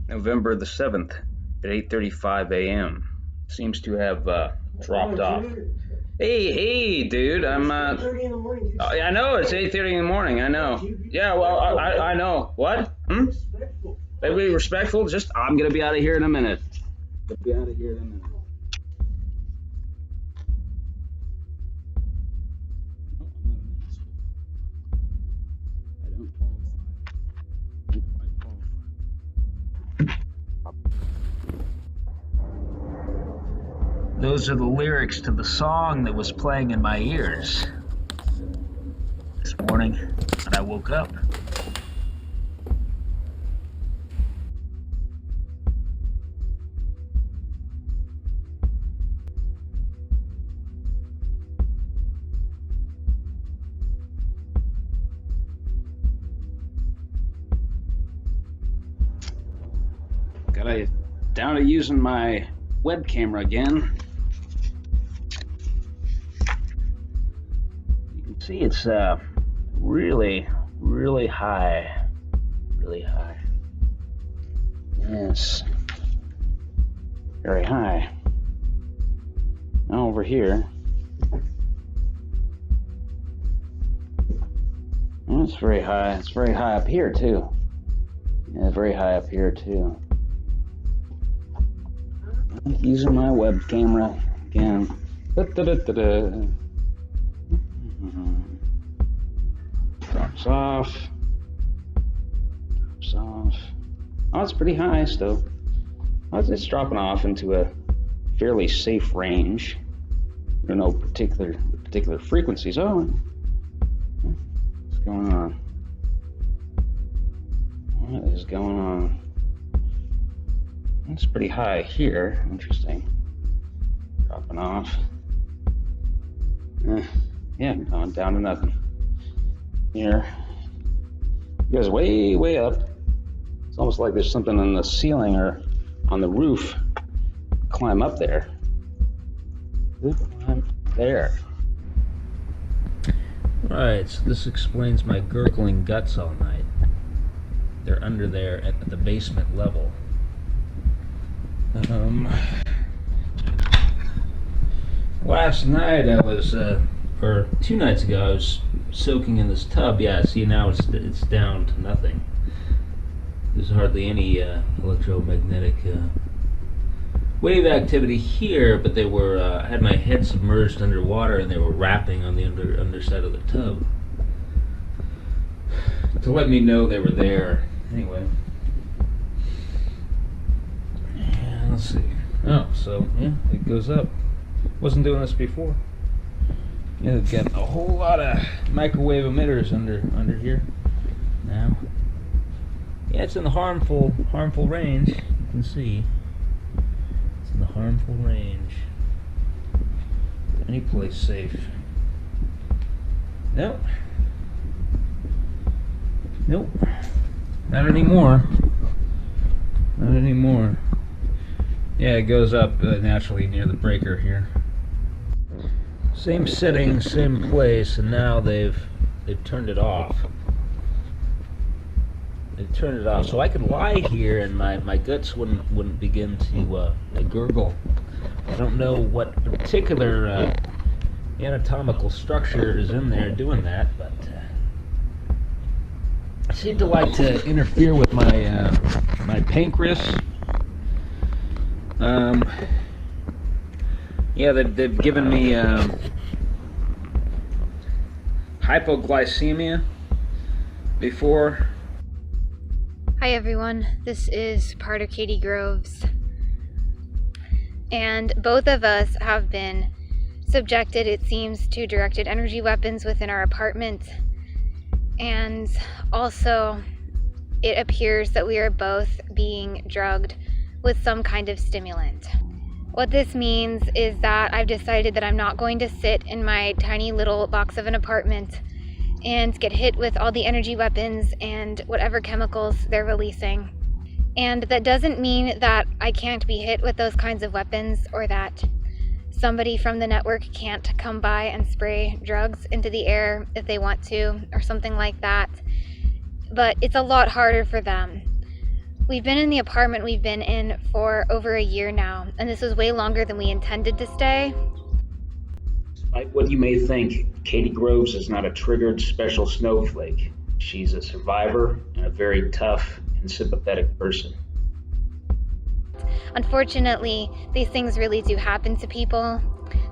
November the 7th at 8:35 a.m. Seems to have dropped off. Hey, dude, I'm 8:30 in the morning. I know it's 8:30 in the morning. I know. Yeah, well, I know. What? Respectful. Be respectful. Just I'm gonna be out of here in a minute. Be out of here in a minute. Those are the lyrics to the song that was playing in my ears this morning when I woke up. Got down to using my web camera again. You can see it's really high. Really high. Yes. Very high. Now over here. Well, it's very high. It's very high up here too. Yeah, very high up here too. I'm using my web camera again. Drops off. Drops off. Oh, it's pretty high still. Oh, it's dropping off into a fairly safe range. There are no particular frequencies. Oh, what's going on? What is going on? It's pretty high here. Interesting. Dropping off. Yeah, going down to nothing. Here. It goes way up. It's almost like there's something on the ceiling or on the roof. Climb up there. Climb there. Right, so this explains my gurgling guts all night. They're under there at the basement level. Last night I was, or 2 nights ago, I was soaking in this tub. Yeah, see now it's down to nothing. There's hardly any electromagnetic wave activity here, but they were. I had my head submerged underwater, and they were rapping on the underside of the tub to let me know they were there. Anyway. Let's see. Oh, so yeah, it goes up. Wasn't doing this before. Yeah, they've got a whole lot of microwave emitters under here now. Yeah, it's in the harmful range. You can see it's in the harmful range. Any place safe? Nope. Nope. Not anymore. Not anymore. Yeah, it goes up naturally near the breaker here. Same setting, same place, and now they've turned it off. They've turned it off, so I could lie here and my guts wouldn't begin to gurgle. I don't know what particular anatomical structure is in there doing that, but I seem to like to interfere with my my pancreas. Yeah, they've given me hypoglycemia before. Hi everyone, this is part of Katy Groves, and both of us have been subjected, it seems, to directed energy weapons within our apartment, and also it appears that we are both being drugged with some kind of stimulant. What this means is that I've decided that I'm not going to sit in my tiny little box of an apartment and get hit with all the energy weapons and whatever chemicals they're releasing. And that doesn't mean that I can't be hit with those kinds of weapons, or that somebody from the network can't come by and spray drugs into the air if they want to, or something like that. But it's a lot harder for them. We've been in the apartment we've been in for over a year now, and this was way longer than we intended to stay. Despite what you may think, Katy Groves is not a triggered special snowflake. She's a survivor and a very tough and sympathetic person. Unfortunately, these things really do happen to people.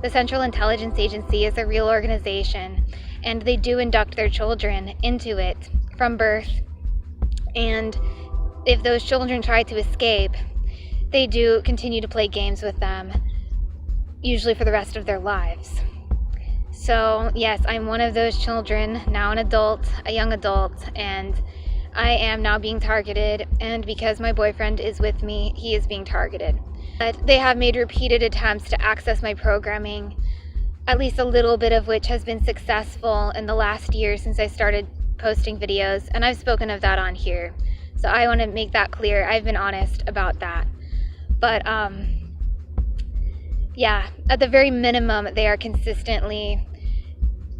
The Central Intelligence Agency is a real organization, and they do induct their children into it from birth. And if those children try to escape, they do continue to play games with them, usually for the rest of their lives. So yes, I'm one of those children, now an adult, a young adult, and I am now being targeted, and because my boyfriend is with me, he is being targeted. But they have made repeated attempts to access my programming, at least a little bit of which has been successful in the last year since I started posting videos, and I've spoken of that on here. So I want to make that clear. I've been honest about that. But yeah, at the very minimum, they are consistently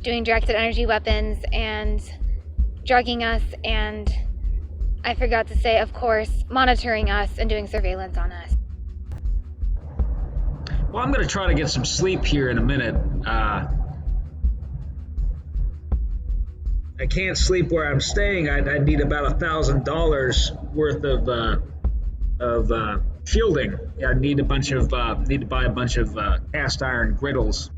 doing directed energy weapons and drugging us, and I forgot to say, of course, monitoring us and doing surveillance on us. Well, I'm going to try to get some sleep here in a minute. I can't sleep where I'm staying. I need about $1,000 worth of shielding. I need to buy a bunch of cast iron griddles,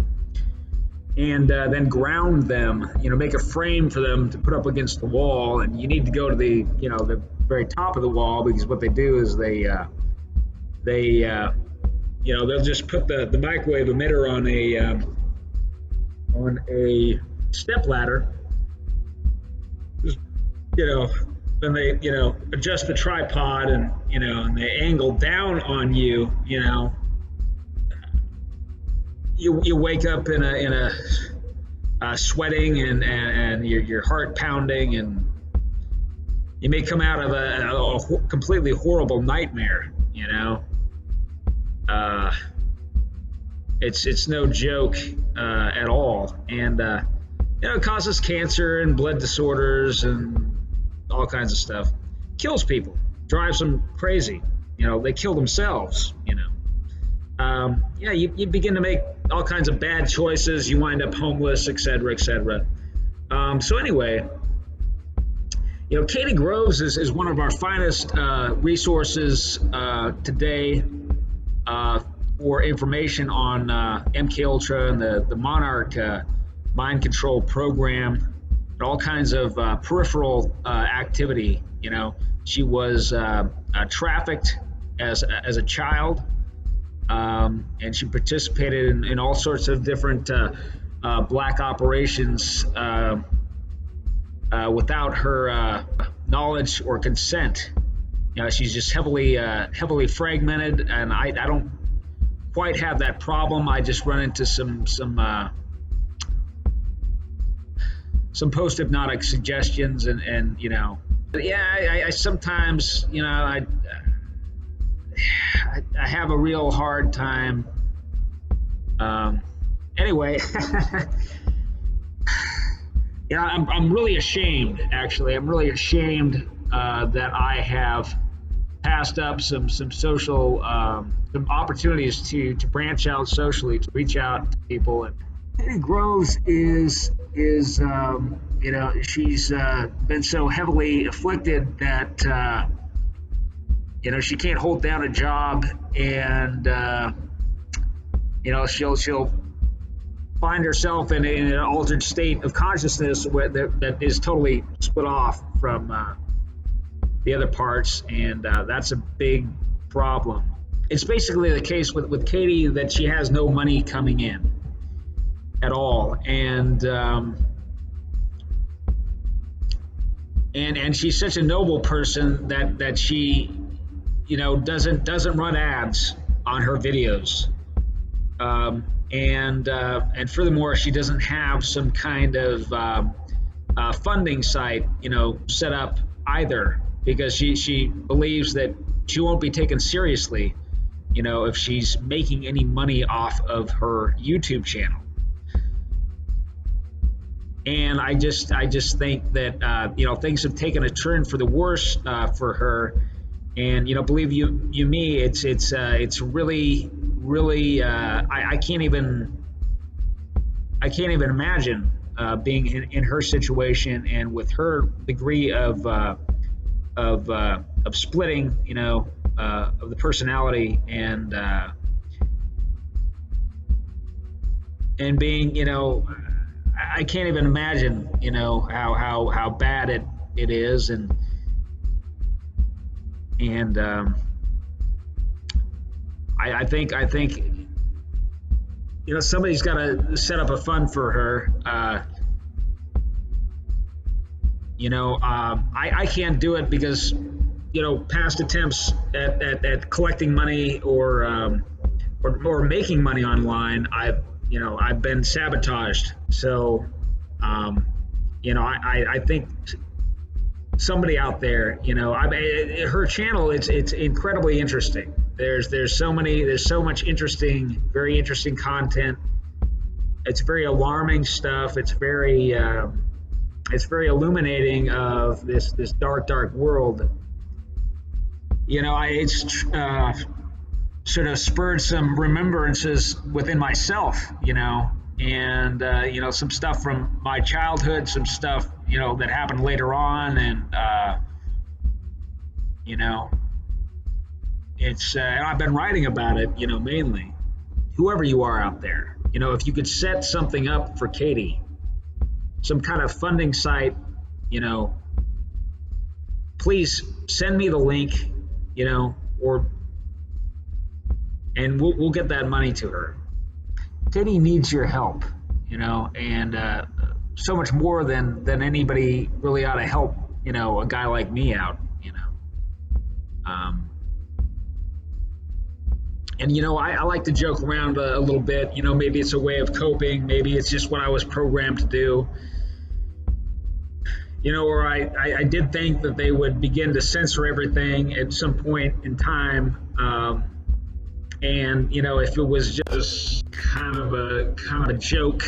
and then ground them. Make a frame for them to put up against the wall. And you need to go to the very top of the wall, because what they do is they'll just put the microwave emitter on a step ladder. Then they adjust the tripod, and and they angle down on you. You wake up in a sweating and your heart pounding, and you may come out of a completely horrible nightmare. It's no joke at all, and it causes cancer and blood disorders and all kinds of stuff. Kills people, drives them crazy. They kill themselves. You begin to make all kinds of bad choices. You wind up homeless, etc., etc. So anyway, Katy Groves is one of our finest resources today for information on MK Ultra and the Monarch mind control program, and all kinds of peripheral activity. She was trafficked as a child, and she participated in all sorts of different black operations without her knowledge or consent. She's just heavily fragmented, and I don't quite have that problem. I just run into some post-hypnotic suggestions, and I sometimes I have a real hard time. Anyway, I'm really ashamed. Actually, I'm really ashamed that I have passed up some social some opportunities to branch out socially, to reach out to people. And Katy Groves is she's been so heavily afflicted that she can't hold down a job, and she'll find herself in an altered state of consciousness that is totally split off from the other parts, and that's a big problem. It's basically the case with Katy that she has no money coming in at all, and she's such a noble person that she doesn't run ads on her videos, and furthermore, she doesn't have some kind of funding site set up either, because she believes that she won't be taken seriously if she's making any money off of her YouTube channel. And I just think that things have taken a turn for the worse for her, And believe you me, it's really really I can't even imagine being in her situation, and with her degree of splitting, of the personality, and being, I can't even imagine, how bad it is, and I think somebody's got to set up a fund for her. I can't do it because past attempts at collecting money or making money online, I've been sabotaged. So I think somebody out there, her channel, it's incredibly interesting. There's so much very interesting content. It's very alarming stuff. It's very illuminating of this dark world. It's sort of spurred some remembrances within myself, and some stuff from my childhood, some stuff that happened later on, and it's and I've been writing about it, mainly. Whoever you are out there, if you could set something up for Katy, some kind of funding site, please send me the link, and we'll get that money to her. Katy needs your help, and so much more than anybody really ought to help, a guy like me out, and I like to joke around a little bit. Maybe it's a way of coping. Maybe it's just what I was programmed to do. Or I did think that they would begin to censor everything at some point in time. And if it was just kind of a joke,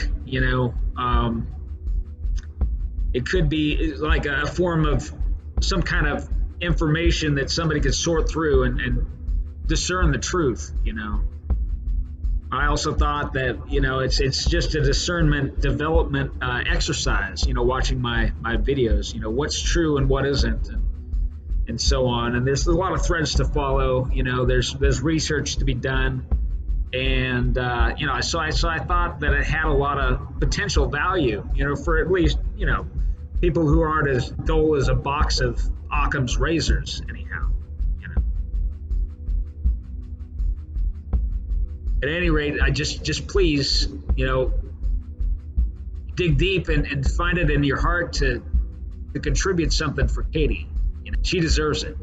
it could be like a form of some kind of information that somebody could sort through and discern the truth. I also thought that it's just a discernment development exercise. Watching my videos, what's true and what isn't, and so on. And there's a lot of threads to follow. There's research to be done, and so I thought that it had a lot of potential value. For at least people who aren't as dull as a box of Occam's razors. Anyhow. At any rate, I just please, dig deep and find it in your heart to contribute something for Katy. She deserves it.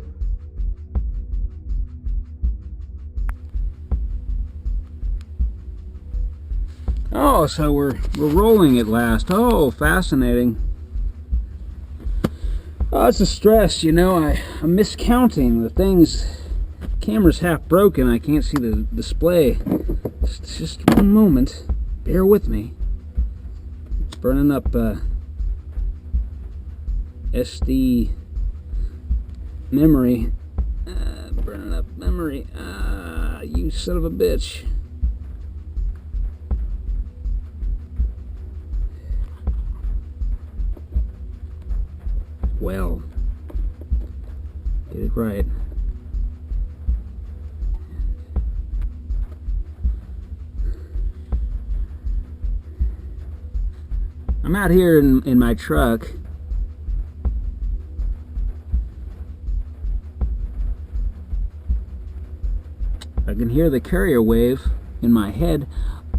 Oh, so we're rolling at last. Oh, fascinating. Oh, it's a stress, I'm miscounting the things. Camera's half broken. I can't see the display. It's just one moment. Bear with me. It's burning up SD memory. Burning up memory. You son of a bitch. Well, get it right. I'm out here in my truck. I can hear the carrier wave in my head.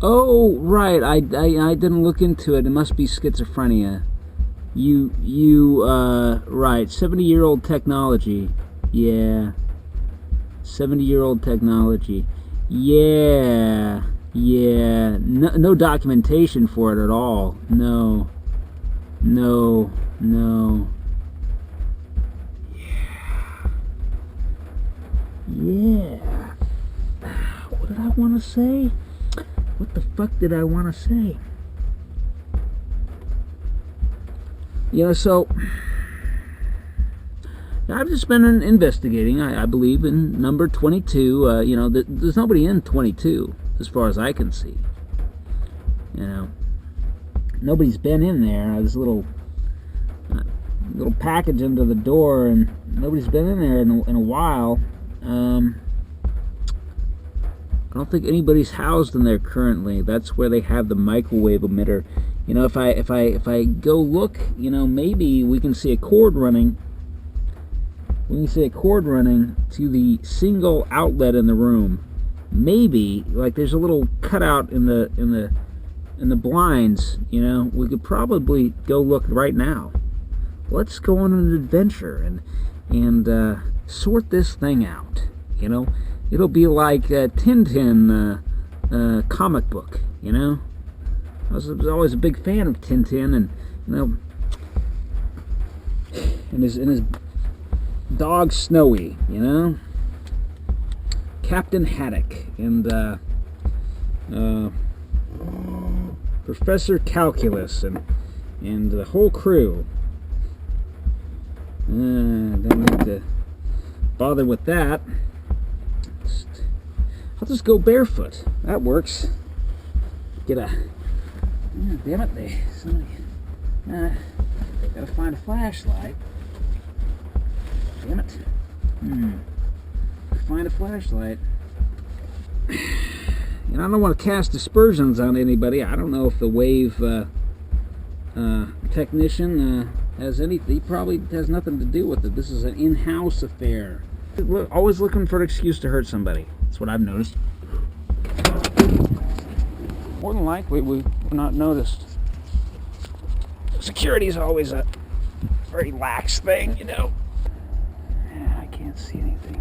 Oh, right. I didn't look into it. It must be schizophrenia. Right. 70-year-old technology. Yeah. 70-year-old technology. Yeah. Yeah, no documentation for it at all. No. Yeah. What did I want to say? What the fuck did I want to say? So I've just been investigating. I believe in number 22. You know, there's nobody in 22 as far as I can see. You know, nobody's been in there. There's a little package under the door, and nobody's been in there in a while. I don't think anybody's housed in there currently. That's where they have the microwave emitter. You know, if I go look, you know, maybe we can see a cord running. We can see a cord running to the single outlet in the room. Maybe, like, there's a little cutout in the blinds. You know, we could probably go look right now. Let's go on an adventure and sort this thing out. You know, it'll be like a Tintin comic book. You know, I was always a big fan of Tintin, and you know, and his dog Snowy. You know, Captain Haddock and Professor Calculus and the whole crew. Don't need to bother with that. I'll just go barefoot. That works. Get a... damn it, somebody... gotta find a flashlight. Damn it. Find a flashlight. You know, I don't want to cast aspersions on anybody. I don't know if the wave technician has anything. He probably has nothing to do with it. This is an in-house affair. We're always looking for an excuse to hurt somebody. That's what I've noticed. More than likely, we're not noticed. Security is always a very lax thing, you know. Yeah, I can't see anything.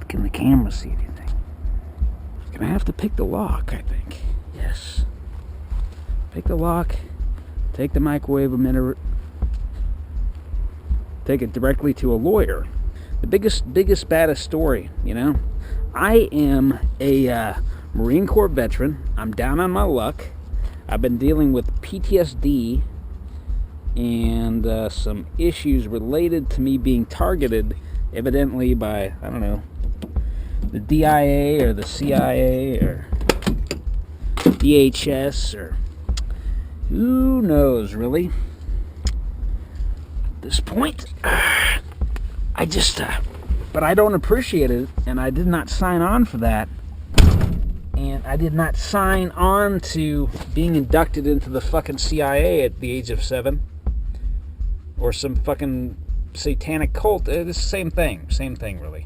Can the camera see anything? Gonna have to pick the lock, I think. Yes. Pick the lock. Take the microwave emitter. Take it directly to a lawyer. The biggest, baddest story, you know. I am a Marine Corps veteran. I'm down on my luck. I've been dealing with PTSD and some issues related to me being targeted, evidently by, I don't know, the DIA or the CIA or DHS or who knows, really. At this point, I just, but I don't appreciate it, and I did not sign on for that. And I did not sign on to being inducted into the fucking CIA at the age of 7. Or some fucking satanic cult. It's the same thing, really.